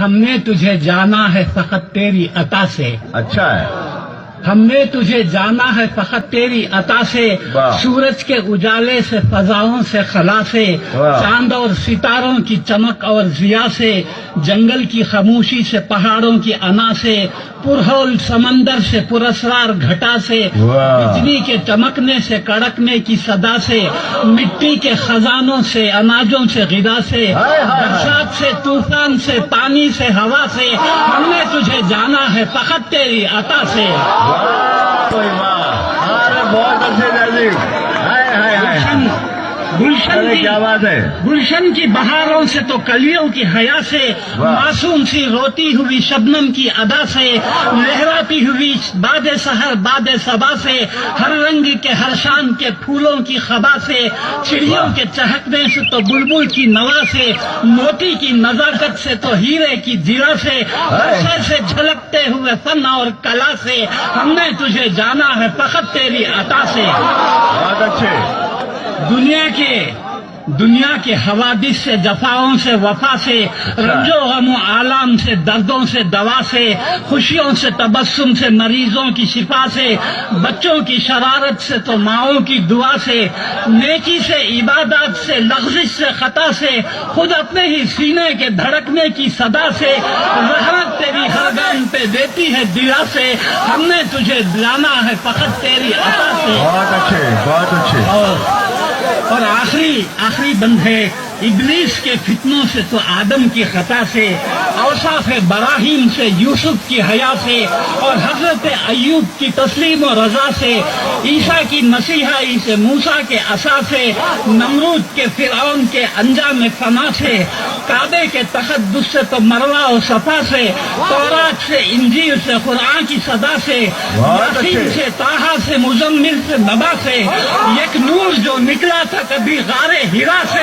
ہم نے تجھے جانا ہے فقط تیری عطا سے. اچھا ہے. ہم نے تجھے جانا ہے فقط تیری عطا سے. واہ. سورج کے اجالے سے، فضاؤں سے، خلا سے، واہ. چاند اور ستاروں کی چمک اور ضیا سے، جنگل کی خاموشی سے، پہاڑوں کی انا سے، پرہول سمندر سے، پراسرار گھٹا سے، واہ. بجلی کے چمکنے سے، کڑکنے کی صدا سے، مٹی کے خزانوں سے، اناجوں سے، غذا سے، ہائے ہائے. برسات سے، طوفان سے، پانی سے، ہوا سے. ہم نے تجھے جانا ہے فقط تیری عطا سے. کوئی واہ. ارے بہت اچھے ناظرین. ہائے ہائے ہائے. گلشن ارے کی کیا بات ہے. گلشن کی بہاروں سے تو کلیوں کی حیا سے، واہ. معصوم سی روتی ہوئی شبنم کی ادا سے، لہراتی ہوئی باد سحر باد صبا سے، ہر رنگ کے ہر شان کے پھولوں کی خبا سے، چڑیوں واہ. کے چہکنے سے تو بلبل کی نوا سے، موتی کی نزاکت سے تو ہیرے کی زیرہ سے، عرصے سے جھلکتے ہوئے فن اور کلا سے. ہم نے تجھے جانا ہے فقط تیری عطا سے. بہت اچھے. دنیا کے حوادث سے، جفاؤں سے، وفا سے، رنج و غم و آلام سے، دردوں سے، دوا سے، خوشیوں سے، تبسم سے، مریضوں کی شفا سے، بچوں کی شرارت سے تو ماؤں کی دعا سے، نیکی سے، عبادات سے، لغزش سے، خطا سے، خود اپنے ہی سینے کے دھڑکنے کی صدا سے، رحمت تیری ہر گام پہ دیتی ہے دلا سے. ہم نے تجھے جانا ہے فقط تیری عطا سے. بہت اچھے. بہت اچھے. اور آخری بند ہے، ابلیس کے فتنوں سے تو آدم کی خطا سے، اوصاف براہیم سے، یوسف کی حیا سے، اور حضرت ایوب کی تسلیم و رضا سے، عیسیٰ کی مسیحائی سے، موسیٰ کے عصا سے، نمرود کے فرعون کے انجام فنا سے، کعبے کے تقدس سے تو مروہ و صفا سے، تورات سے، انجیل سے، قرآن کی صدا سے، یاسین سے، طٰہٰ سے، مزمل سے، نبا سے، ایک نور جو نکلا تھا کبھی غار ہرا سے.